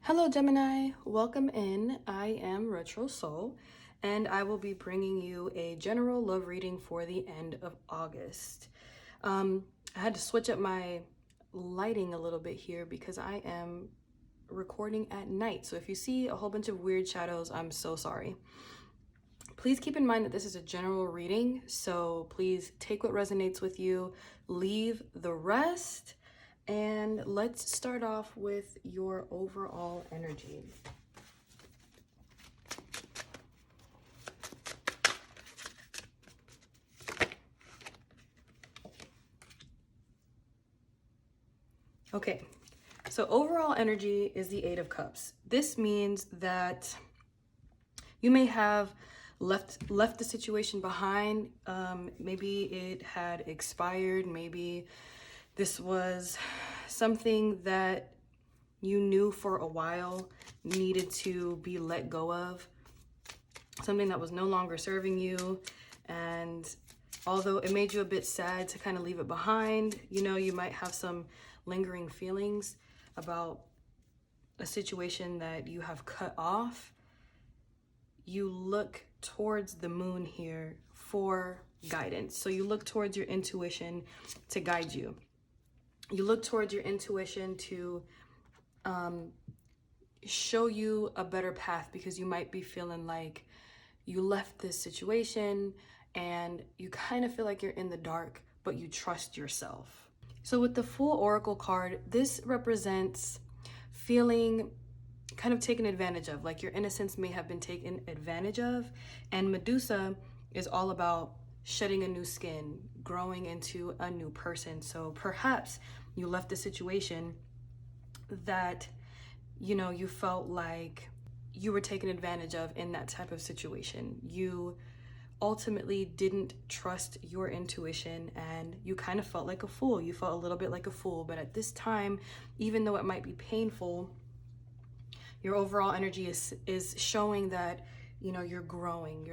Hello Gemini, welcome in. I am retroSOL and I will be bringing you a general love reading for the end of August. I had to switch up my lighting a little bit here because I am recording at night. So if you see a whole bunch of weird shadows, I'm so sorry. Please keep in mind that this is a general reading, so please take what resonates with you, leave the rest. And let's start off with your overall energy. Okay, so overall energy is the Eight of Cups. This means that you may have left the situation behind. Maybe it had expired. Maybe this was something that you knew for a while needed to be let go of, something that was no longer serving you. And although it made you a bit sad to kind of leave it behind, you know, you might have some lingering feelings about a situation that you have cut off. You look towards the moon here for guidance. So you look towards your intuition to guide you. You look towards your intuition to show you a better path, because you might be feeling like you left this situation and you kind of feel like you're in the dark, but you trust yourself. So with the Fool Oracle card, this represents feeling kind of taken advantage of, like your innocence may have been taken advantage of. And Medusa is all about shedding a new skin, growing into a new person. So perhaps you left a situation that, you know, you felt like you were taken advantage of in that type of situation. You ultimately didn't trust your intuition and you kind of felt like a fool. You felt a little bit like a fool. But at this time, even though it might be painful, your overall energy is showing that, you know, you're growing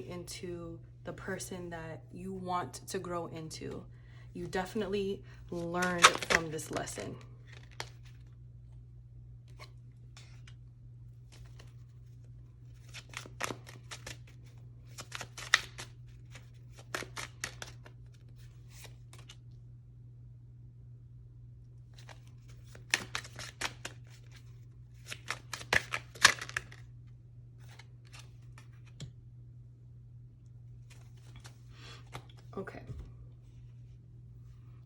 into the person that you want to grow into. You definitely learned from this lesson. Okay.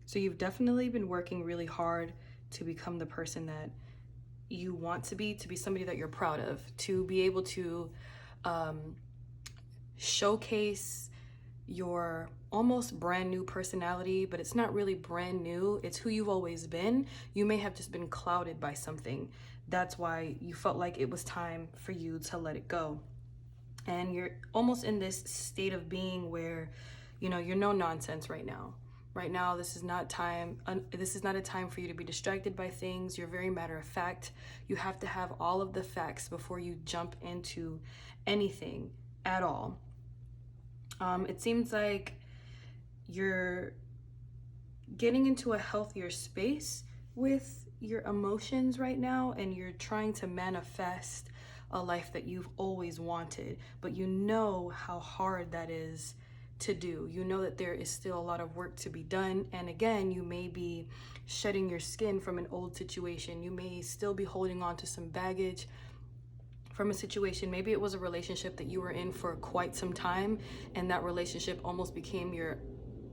So you've definitely been working really hard to become the person that you want to be somebody that you're proud of, to be able to showcase your almost brand new personality, but it's not really brand new. It's who you've always been. You may have just been clouded by something. That's why you felt like it was time for you to let it go. And you're almost in this state of being where, you know, you're no nonsense right now. Right now, this is not a time for you to be distracted by things. You're very matter of fact. You have to have all of the facts before you jump into anything at all. It seems like you're getting into a healthier space with your emotions right now, and you're trying to manifest a life that you've always wanted, but you know how hard that is to do. You know that there is still a lot of work to be done. And again, you may be shedding your skin from an old situation. You may still be holding on to some baggage from a situation. Maybe it was a relationship that you were in for quite some time, and that relationship almost became your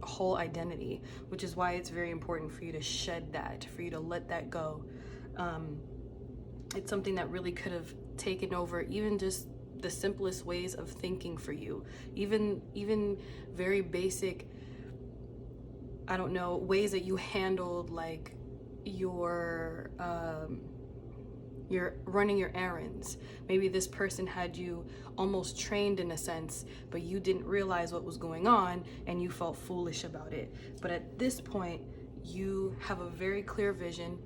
whole identity, which is why it's very important for you to shed that, for you to let that go. It's something that really could have taken over even just the simplest ways of thinking for you, even very basic, I don't know, ways that you handled like you're running your errands. Maybe this person had you almost trained in a sense, but you didn't realize what was going on and you felt foolish about it. But at this point, you have a very clear vision.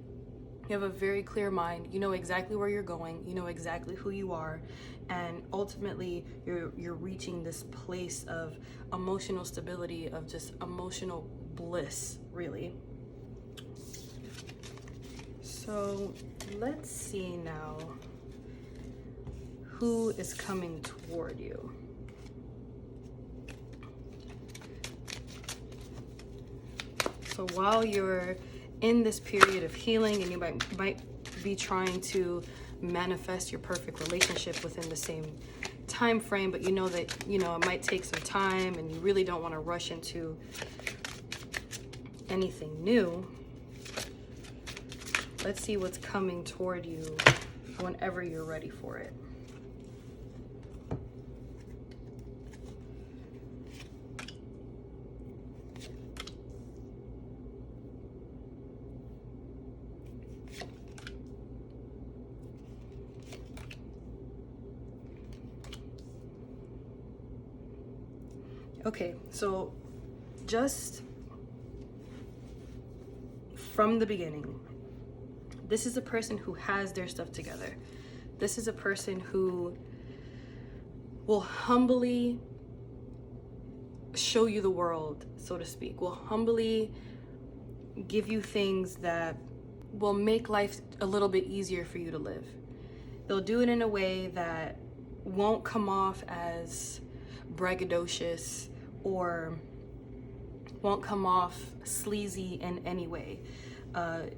You have a very clear mind. You know exactly where you're going. You know exactly who you are. And ultimately, you're reaching this place of emotional stability, of just emotional bliss, really. So let's see now who is coming toward you. So while you're in this period of healing and you might be trying to manifest your perfect relationship within the same time frame, but you know that, you know, it might take some time and you really don't want to rush into anything new. Let's see what's coming toward you whenever you're ready for it. Okay, so just from the beginning, this is a person who has their stuff together. This is a person who will humbly show you the world, so to speak, will humbly give you things that will make life a little bit easier for you to live. They'll do it in a way that won't come off as braggadocious or won't come off sleazy in any way.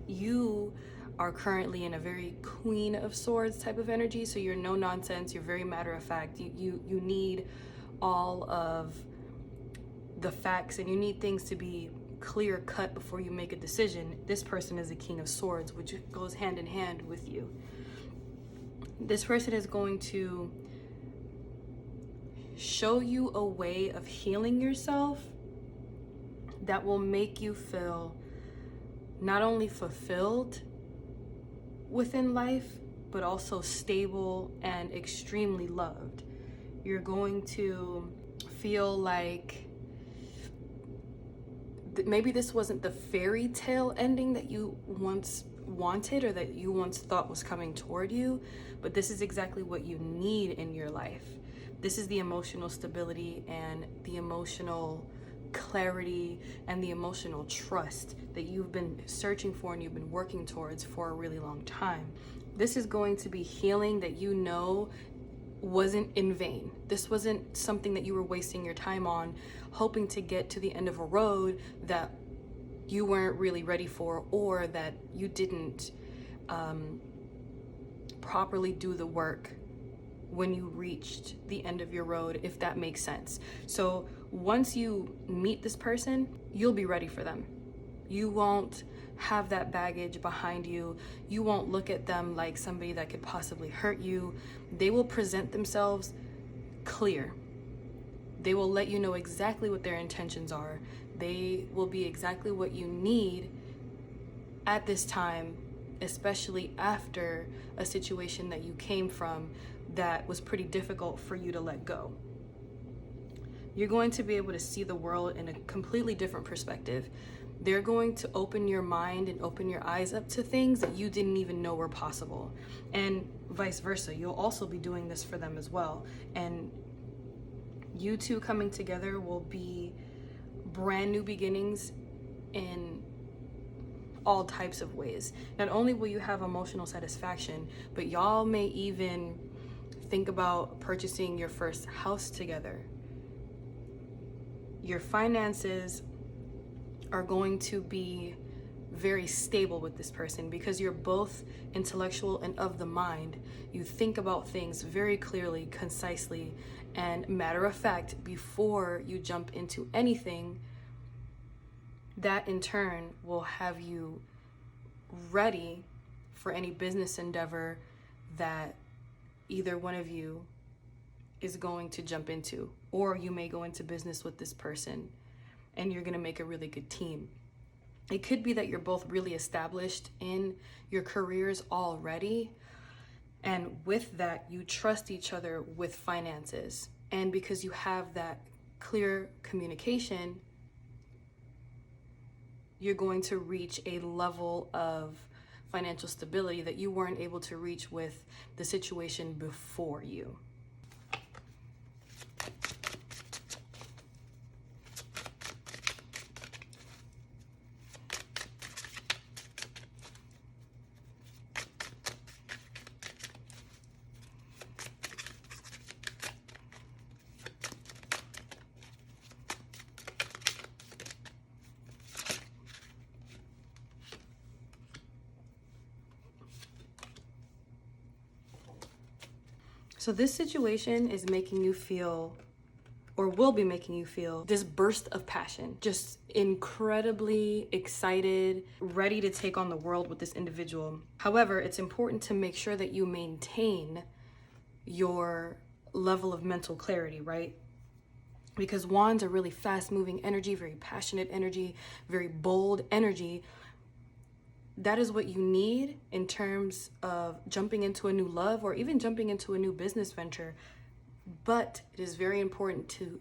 You are currently in a very Queen of Swords type of energy, so you're no nonsense, you're very matter of fact. You need all of the facts and you need things to be clear cut before you make a decision. This person is a King of Swords, which goes hand in hand with you. This person is going to show you a way of healing yourself that will make you feel not only fulfilled within life, but also stable and extremely loved. You're going to feel like maybe this wasn't the fairy tale ending that you once wanted or that you once thought was coming toward you, but this is exactly what you need in your life. This is the emotional stability and the emotional clarity and the emotional trust that you've been searching for and you've been working towards for a really long time. This is going to be healing that you know wasn't in vain. This wasn't something that you were wasting your time on, hoping to get to the end of a road that you weren't really ready for, or that you didn't properly do the work when you reached the end of your road, if that makes sense. So once you meet this person, you'll be ready for them. You won't have that baggage behind you. You won't look at them like somebody that could possibly hurt you. They will present themselves clear. They will let you know exactly what their intentions are. They will be exactly what you need at this time, especially after a situation that you came from that was pretty difficult for you to let go. You're going to be able to see the world in a completely different perspective. They're going to open your mind and open your eyes up to things that you didn't even know were possible. And vice versa, you'll also be doing this for them as well. And you two coming together will be brand new beginnings in all types of ways. Not only will you have emotional satisfaction, but y'all may even think about purchasing your first house together. Your finances are going to be very stable with this person because you're both intellectual and of the mind. You think about things very clearly, concisely, and matter of fact before you jump into anything. That in turn will have you ready for any business endeavor that either one of you is going to jump into, or you may go into business with this person and you're going to make a really good team. It could be that you're both really established in your careers already, and with that you trust each other with finances, and because you have that clear communication, you're going to reach a level of financial stability that you weren't able to reach with the situation before you. So this situation is making you feel, or will be making you feel, this burst of passion, just incredibly excited, ready to take on the world with this individual. However, it's important to make sure that you maintain your level of mental clarity, right? Because wands are really fast moving energy, very passionate energy, very bold energy. That is what you need in terms of jumping into a new love or even jumping into a new business venture. But it is very important to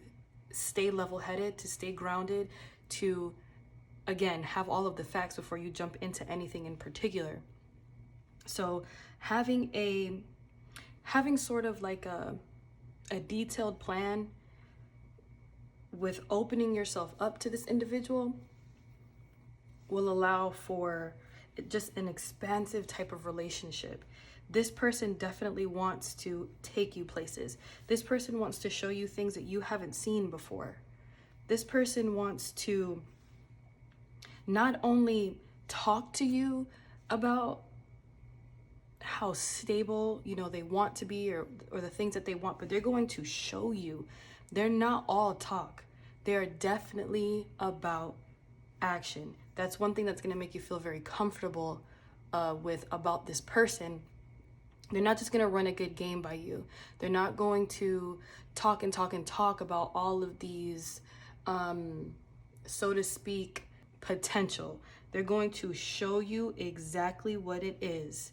stay level-headed, to stay grounded, to, again, have all of the facts before you jump into anything in particular. So having sort of like a detailed plan with opening yourself up to this individual will allow for just an expansive type of relationship. This person definitely wants to take you places. This person wants to show you things that you haven't seen before. This person wants to not only talk to you about how stable, they want to be or the things that they want, but they're going to show you. They're not all talk. They're definitely about action. That's one thing that's going to make you feel very comfortable about this person. They're not just going to run a good game by you. They're not going to talk and talk and talk about all of these, so to speak, potential. They're going to show you exactly what it is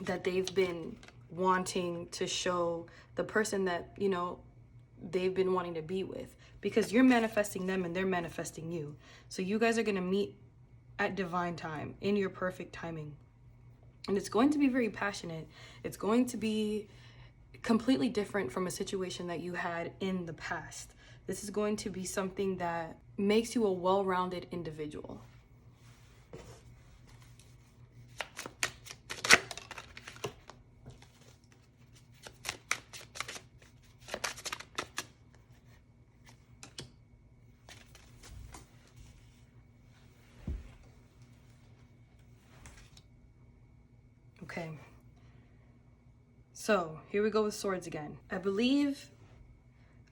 that they've been wanting to show the person that, they've been wanting to be with, because you're manifesting them and they're manifesting you. So you guys are going to meet at divine time, in your perfect timing. And it's going to be very passionate. It's going to be completely different from a situation that you had in the past. This is going to be something that makes you a well-rounded individual. Okay, so here we go with swords again. I believe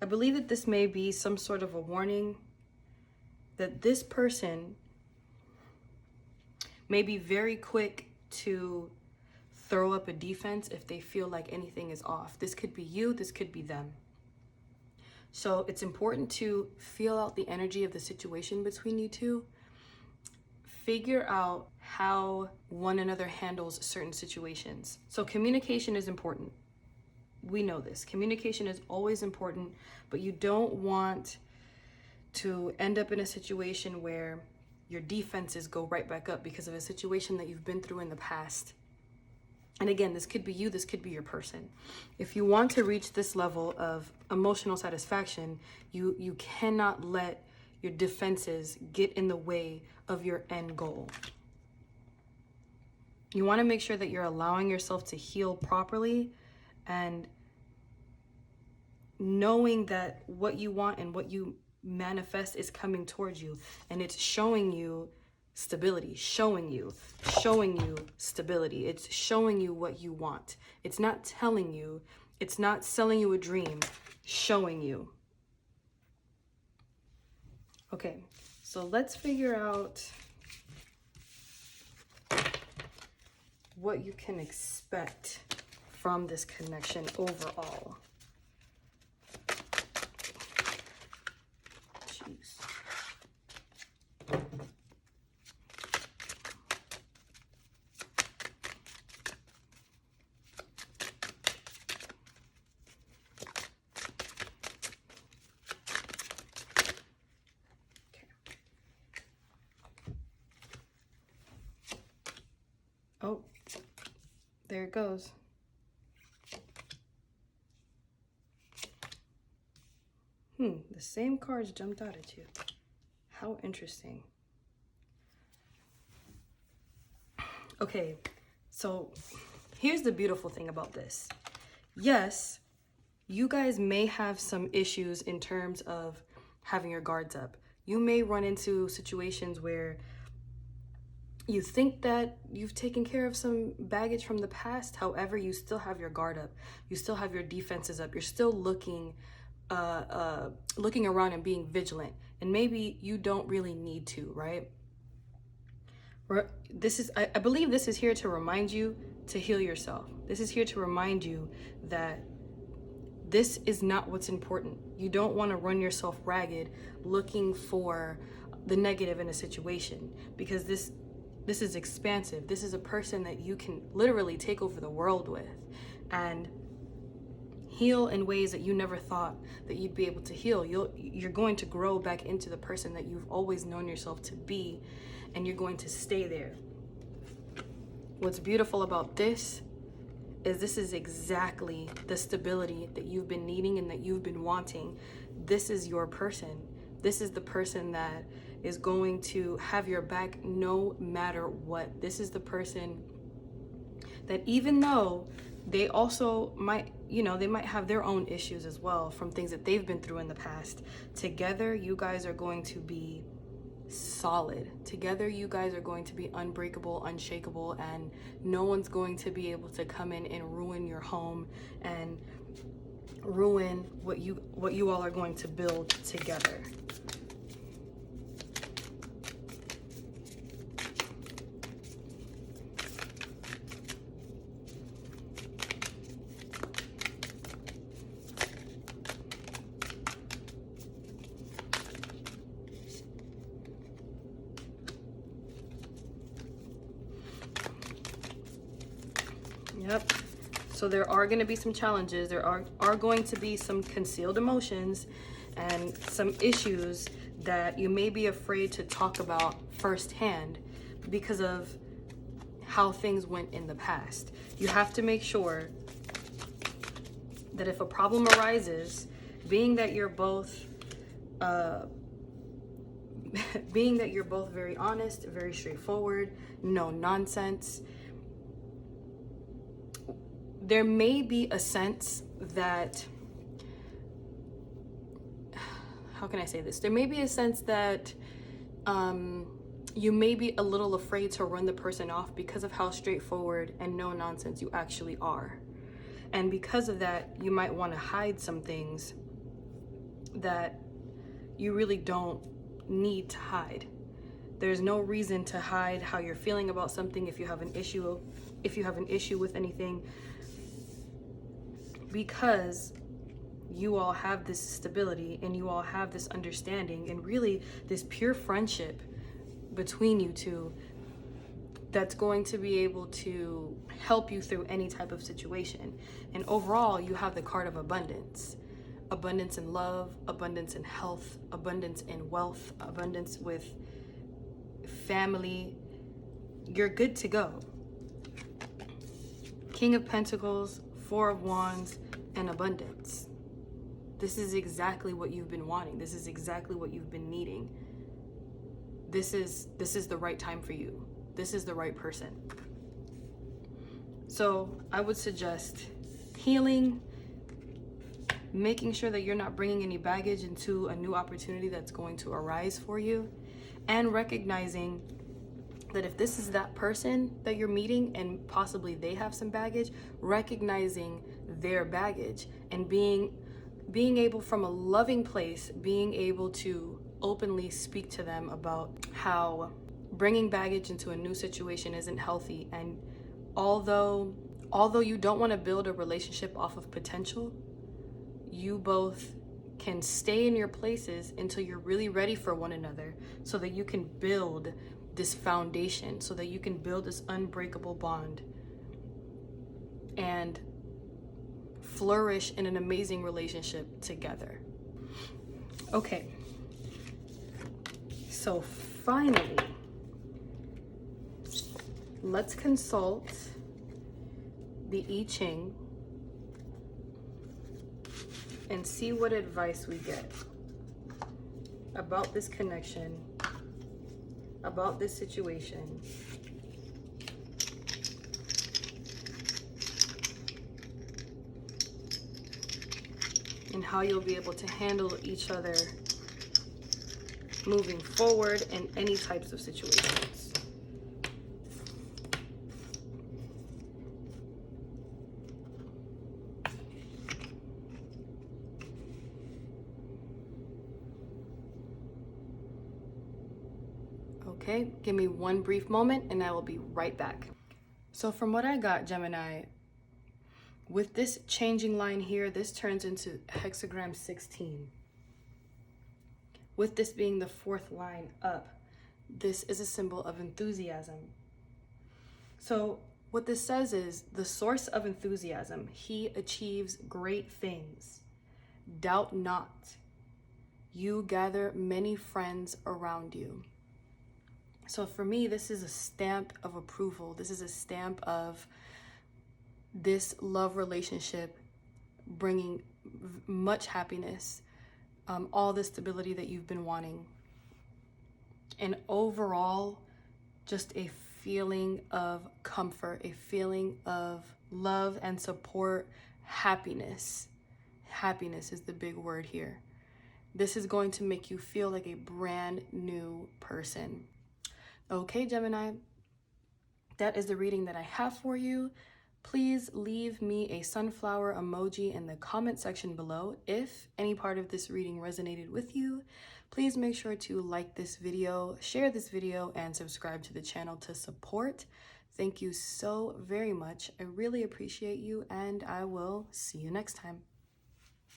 that this may be some sort of a warning that this person may be very quick to throw up a defense if they feel like anything is off. This could be you, this could be them. So it's important to feel out the energy of the situation between you two. Figure out how one another handles certain situations. So communication is important. We know this. Communication is always important, but you don't want to end up in a situation where your defenses go right back up because of a situation that you've been through in the past. And again, this could be you, this could be your person. If you want to reach this level of emotional satisfaction, you cannot let your defenses get in the way of your end goal. You want to make sure that you're allowing yourself to heal properly and knowing that what you want and what you manifest is coming towards you, and it's showing you stability, showing you stability. It's showing you what you want. It's not telling you, it's not selling you a dream, showing you. Okay, so let's figure out what you can expect from this connection overall. Jeez. Oh, there it goes. The same cards jumped out at you. How interesting. Okay, so here's the beautiful thing about this. Yes, you guys may have some issues in terms of having your guards up. You may run into situations where You think that you've taken care of some baggage from the past. However, you still have your guard up. You still have your defenses up. You're still looking around and being vigilant. And maybe you don't really need to, right? I believe this is here to remind you to heal yourself. This is here to remind you that this is not what's important. You don't want to run yourself ragged looking for the negative in a situation, because this is expansive. This is a person that you can literally take over the world with and heal in ways that you never thought that you'd be able to heal. You're going to grow back into the person that you've always known yourself to be, and you're going to stay there. What's beautiful about this is exactly the stability that you've been needing and that you've been wanting. This is your person. This is the person that is going to have your back no matter what. This is the person that, even though they also might, they might have their own issues as well from things that they've been through in the past, together you guys are going to be solid. Together you guys are going to be unbreakable, unshakable, and no one's going to be able to come in and ruin your home and ruin what you all are going to build together. Yep. So there are going to be some challenges. There are going to be some concealed emotions and some issues that you may be afraid to talk about firsthand because of how things went in the past. You have to make sure that if a problem arises, being that you're both very honest, very straightforward, no nonsense, there may be a sense that, how can I say this? There may be a sense that you may be a little afraid to run the person off because of how straightforward and no nonsense you actually are. And because of that, you might want to hide some things that you really don't need to hide. There's no reason to hide how you're feeling about something if you have an issue with anything, because you all have this stability and you all have this understanding and really this pure friendship between you two that's going to be able to help you through any type of situation. And overall, you have the card of abundance. Abundance in love, abundance in health, abundance in wealth, abundance with family. You're good to go. King of Pentacles, Four of Wands, and abundance. This is exactly what you've been wanting. This is exactly what you've been needing. This is the right time for you. This is the right person. So I would suggest healing, making sure that you're not bringing any baggage into a new opportunity that's going to arise for you, and recognizing that if this is that person that you're meeting and possibly they have some baggage, recognizing their baggage and being able, from a loving place, being able to openly speak to them about how bringing baggage into a new situation isn't healthy. And although you don't want to build a relationship off of potential, you both can stay in your places until you're really ready for one another, so that you can build this foundation, so that you can build this unbreakable bond and flourish in an amazing relationship together. Okay, so finally, let's consult the I Ching and see what advice we get about this connection, about this situation, and how you'll be able to handle each other moving forward in any types of situations. Okay, give me one brief moment and I will be right back. So from what I got, Gemini, with this changing line here, this turns into hexagram 16. With this being the fourth line up, this is a symbol of enthusiasm. So what this says is the source of enthusiasm, he achieves great things. Doubt not. You gather many friends around you. So for me, this is a stamp of approval. This is a stamp of this love relationship bringing much happiness, all the stability that you've been wanting. And overall, just a feeling of comfort, a feeling of love and support, happiness. Happiness is the big word here. This is going to make you feel like a brand new person. Okay, Gemini, that is the reading that I have for you. Please leave me a sunflower emoji in the comment section below if any part of this reading resonated with you. Please make sure to like this video, share this video, and subscribe to the channel to support. Thank you so very much. I really appreciate you, and I will see you next time.